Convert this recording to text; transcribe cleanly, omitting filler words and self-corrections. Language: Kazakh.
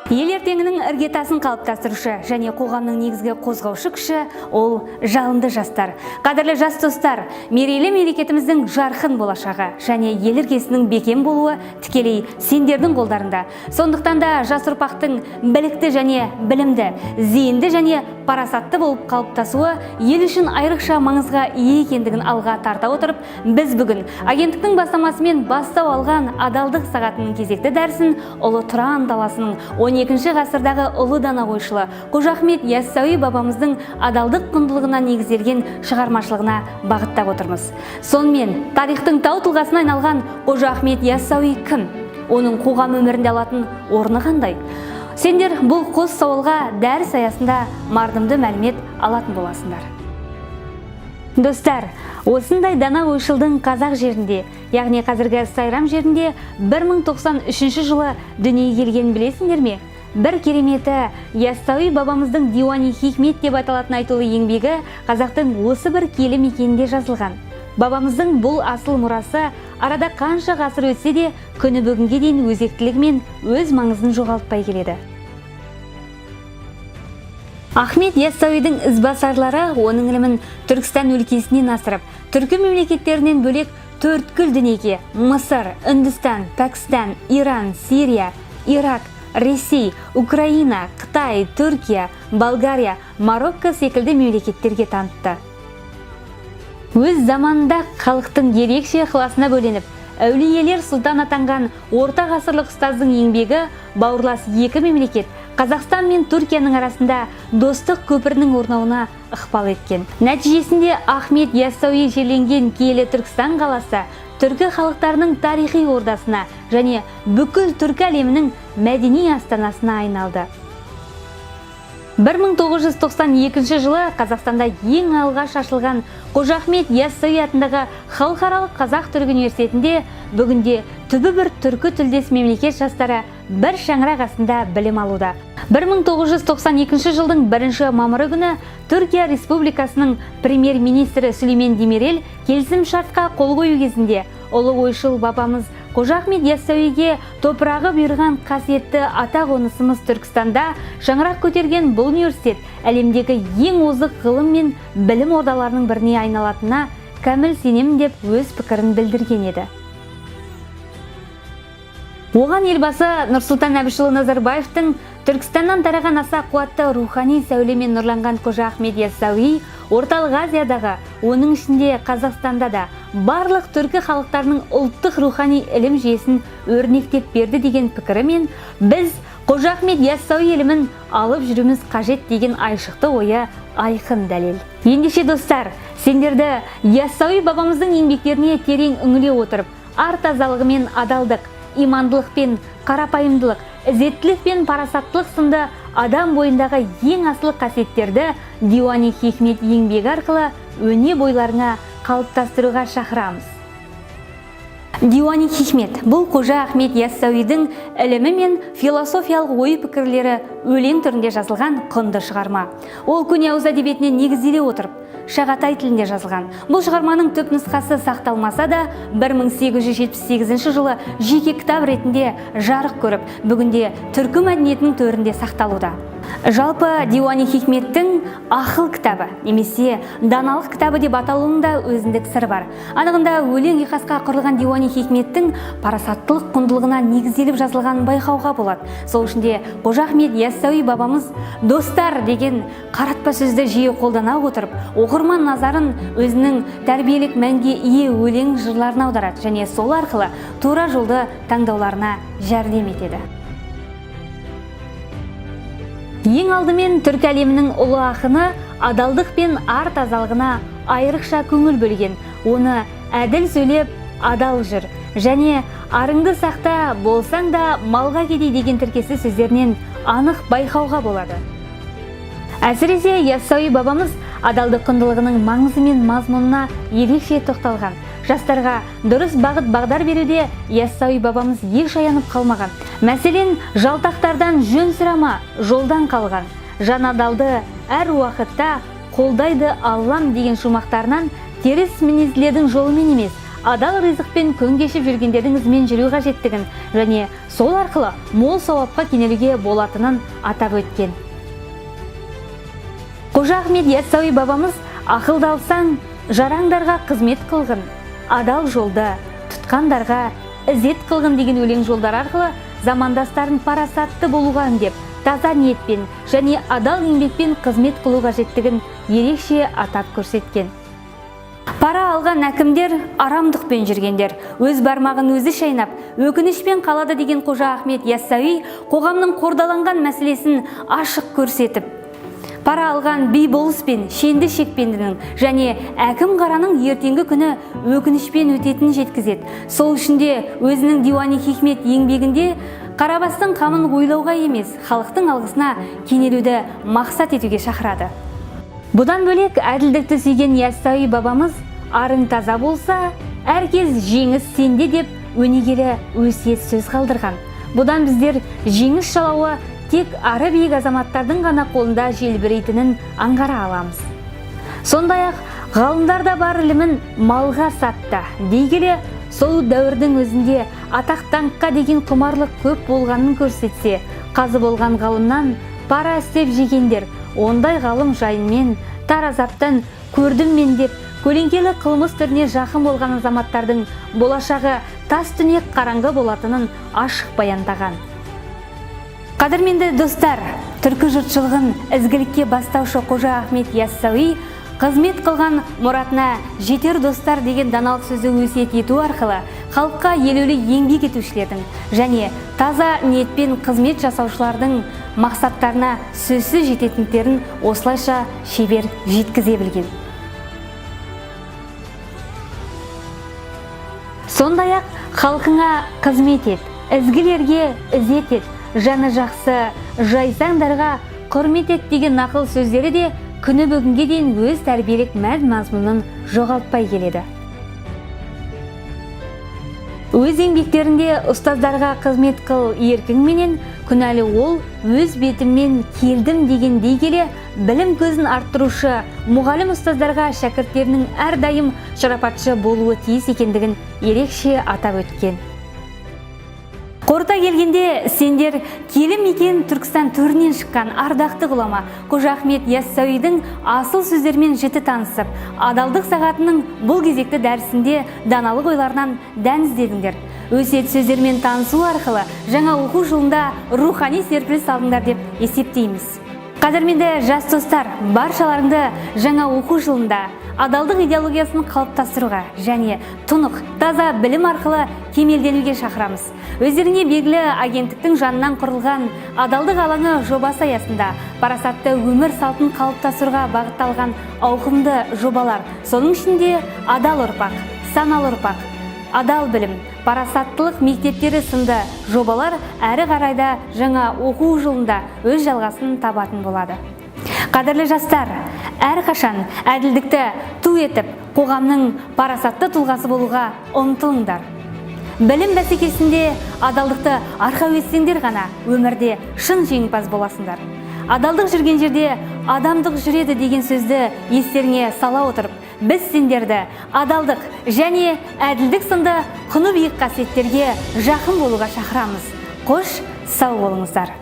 Ел ертеңінің іргетасын қалыптастырушы және қоғамның негізгі қозғаушы күші ол жалынды жастар. Қадірлі жас достар, мерейлі мемлекетіміздің жарқын болашағы және ел іргесінің бекем болуы тікелей сендердің қолдарында. Сондықтан да жас ұрпақтың білікті және білімді, зейінді және парасатты болып қалыптасуы ел үшін айрықша маңызға ие екендігін алға тарта отырып, біз бүгін агенттіктің бастамасымен бастау алған адалдық сағатының кезекті дәрісін ұлы Тұран даласының 12 ғасырдағы ұлы дана ойшылы Қожа Ахмет Яссауи бабамыздың адалдық құндылығына негізделген шығармашылығына бағыттап отырмыз. Сонымен тарихтың тау тұлғасына айналған Қожа Ахмет Яссауи кім? Оның қоғам өмірінде алатын орны қандай? Сендер бұл қос сауалға дәріс аясында мардымды мәлімет алатын боласыңдар. Достар, осындай дана ойшылдың қазақ жерінде, яғни қазіргі Сайрам жерінде 1093 жылы дүниеге келгенін білесіңдер ме? Бір кереметі, Яссауи бабамыздың Диуани Хикмет деп аталатын айтулы еңбегі қазақтың осы бір киелі мекенінде жазылған. Бабамыздың бұл асыл мұрасы арада қанша ғасыр өтсе де күні бүгінге дейін өзектілігімен өз маңызын жоғалтпай келеді. Ахмет Яссауидің ізбасарлары оның ілімін Түркістан өлкесінен асырып, түркі мемлекеттерінен бөлек төрткүл дүниеге Мысыр, Үндістан, Пәкістан, Иран, Сирия, Ирак, Ресей, Украина, Қытай, Түркия, Болгария, Марокко секілді мемлекеттерге танытты. Өз заманында халықтың ерекше ықыласына бөленіп, әулиелер сұлтан атанған орта ғасырлық ұстаздың еңбегі бауырлас екі мемлекет Қазақстан мен Түркияның арасында достық көпірінің орнауына ықпал еткен. Нәтижесінде Ахмет Яссауи жерленген киелі Түркістан қаласы түркі халықтарының тарихи ордасына және бүкіл түркі әлемінің мәдени астанасына айналды. 1992 жылы Қазақстанда ең алғаш ашылған Қожа Ахмет Яссауи атындағы Халықаралық Қазақ-Түрік университетінде бүгінде түбі бір түркі тілдес мемлекет жастары бір шаңырақ астында білім алуда. 1992 жылдың 1 мамыры күні Түркия Республикасының премьер-министрі Сүлеймен Демирел келісім шартқа қол қою кезінде ұлы ойшыл бабамыз Қожа Ахмет Яссауиге топырағы бұйырған қасиетті ата қонысымыз Түркістанда шаңырақ көтерген бұл университет әлемдегі ең озық ғылым мен білім ордаларының біріне айналатынына кәміл сенемін деп өз пікірін білдірген еді. Оған елбасы Нұрсұлтан Әбішұлы Назарбаевтың Түркістаннан тараған аса қуатты рухани сәулемен нұрланған Қожа Ахмет Яссауи Орталық Азиядағы, оның ішінде Қазақстанда да барлық түркі халықтарының ұлттық рухани ілім жүйесін өрнектеп берді деген пікірімен біз Қожа Ахмет Яссауи ілімін алып жүруіміз қажет деген айшықты ойы айқын дәлел. Ендеше достар, сендерді Яссауи бабамыздың еңбектеріне терең үңіле отырып, ар тазалығы мен адалдық, имандылық пен қарапайымдылық, ізеттілік пен парасаттылық сынды адам бойындағы ең асыл қасиеттерді Диуани Хикмет еңбегі арқылы өне бойларына қалыптастыруға шақырамыз. Диуани Хикмет бұл Қожа Ахмет Яссауидің ілімі мен философиялық ой пікірлері өлең түрінде жазылған құнды шығарма. Ол көне ауыз әдебиетіне негізделе отырып, шағатай тілінде жазылған. Бұл шығарманың түп нұсқасы сақталмаса да 1878 жылы жеке кітап ретінде жарық көріп, бүгінде түркі мәдениетінің төрінде сақталуда. Жалпы Диуани Хикметтің ақыл кітабы немесе даналық кітабы деп аталуында өзіндік сыр бар. Анығында өлең ұйқасқа құрылған Диуани Хикметтің парасаттылық құндылығына негізделіп жазылғанын байқауға болады. Сол үшінде Қожа Ахмет Яссауи бабамыз достар деген қаратпа сөзді жиі қолдана отырып, оқырман назарын өзінің тәрбиелік мәнге ие өлең жырларына аударады және сол арқылы тура жолды таңдауларына жәрдем етеді. Ең алдымен түркі әлемінің ұлы ақыны адалдық пен ар тазалығына айрықша көңіл бөлген. Оны әділ сөйлеп, адал жүр және арыңды сақта, болсаң да малға кедей деген тіркесі сөздерінен анық байқауға болады. Әсіресе Яссауи бабамыз адалдық құндылығының маңызы мен мазмұнына ерекше тоқталған. Жастарға дұрыс бағыт бағдар беруде Яссауи бабамыз еш аянып қалмаған. Мәселен, жалтақтардан жөн сұрама, жолдан қалған. Жан адалды әр уақытта қолдайды Аллам деген шумақтарынан теріс мінезділердің жолымен емес, адал ризықпен күн кешіп жүргендердің ізімен жүру қажеттігін және сол арқылы мол сауапқа кенелуге болатынын атап өткен. Қожа Ахмет Яссауи бабамыз ақылды алсаң, жараңдарға қызмет қылғын, адал жолды тұтқандарға ізет қылғын деген өлең жолдар арқылы замандастарын парасатты болуға үндеп, таза ниетпен және адал еңбекпен қызмет қылу қажеттігін ерекше атап көрсеткен. Пара алған әкімдер арамдықпен жүргендер, өз бармағын өзі шайнап, өкінішпен қалады деген Қожа Ахмет Яссауи қоғамның қордаланған мәселесін ашық көрсетіп, пара алған би болыс пен шенді шекпендінің және әкім қараның ертеңгі күні өкінішпен өтетінін жеткізеді. Сол үшінде өзінің Диуани Хикмет еңбегінде қарабастың қамын ойлауға емес, халықтың алғысына кенелуді мақсат етуге шақырады. Бұдан бөлек әділдікті сүйген Яссауи бабамыз арың таза болса, әркез жеңіс сенде деп өнегелі өсиет сөз қалдырған. Бұдан біздер жеңіс жалауы тек ары биік азаматтардың ғана қолында желбірейтінін аңғара аламыз. Сондай-ақ ғалымдар да бар ілімін малға сатты дей келе, сол дәуірдің өзінде атақ-даңққа деген құмарлық көп болғанын көрсетсе, қазы болған ғалымнан пара істеп жегендер, ондай ғалым жайынмен тар азаптан көрдім мен деп, көлеңкелі қылмыс түріне жақын болған азаматтардың болашағы тас түнек қараңғы болатынын ашық баяндаған. Қадірменді достар, түркі жұртшылығын ізгілікке бастаушы Қожа Ахмет Яссауи қызмет қылған мұратына жетер достар деген даналық сөзі өсиет ету арқылы халыққа елеулі еңбек етушілердің және таза ниетпен қызмет жасаушылардың мақсаттарына сөзсіз жететіндерін осылайша шебер жеткізе білген. Сондай-ақ халқыңа қызмет ет, ізгілерге ізет ет, жаны жақсы жайсаңдарға құрмет ет деген нақыл сөздері де күні бүгінге дейін өз тәрбиелік мән-мазмұнын жоғалтпай келеді. Өз еңбектерінде ұстаздарға қызмет қыл еркің менен, күнәлі ол өз бетіммен келдім деген дей келе, білім көзін арттырушы мұғалім ұстаздарға шәкірттерінің әрдайым шарапатшы болуы тиіс екендігін ерекше атап өткен. Қорыта келгенде, сендер келім екен Түркістан төрінен шыққан ардақты ғұлама Қожа Ахмет Яссауидің асыл сөздермен жіті танысып, адалдық сағатының бұл кезекті дәрісінде даналық ойларынан дән іздедіңдер. Өсиет сөздермен танысу арқылы жаңа оқу жылында рухани серпіліс алдыңдар деп есептейміз. Қадірменді жас достар, баршаларыңды жаңа оқу жылында адалдық идеологиясын қалыптастыруға және тұнық, таза білім арқылы кемелденуге шақырамыз. Өздеріне белгілі агенттіктің жанынан құрылған адалдық алаңы жобасы аясында парасатты өмір салтын қалыптастыруға бағытталған ауқымды жобалар, соның ішінде адал ұрпақ, саналы ұрпақ, адал білім, парасаттылық мектептері сынды жобалар әрі қарайда жаңа оқу жылында өз жалғасын табатын болады. Қадірлі жастар, әрқашан әділдікті ту етіп, қоғамның парасатты тұлғасы болуға ұмтылыңдар. Білім бәсекесінде адалдықты арқа өтсеңдер ғана өмірде шын жеңімпаз боласыңдар. Адалдық жүрген жерде адамдық жүреді деген сөзді естеріңе сала отырып, біз сендерді адалдық және әділдік сынды құны биік қасиеттерге жақын болуға шақырамыз. Қош, сау болыңыздар.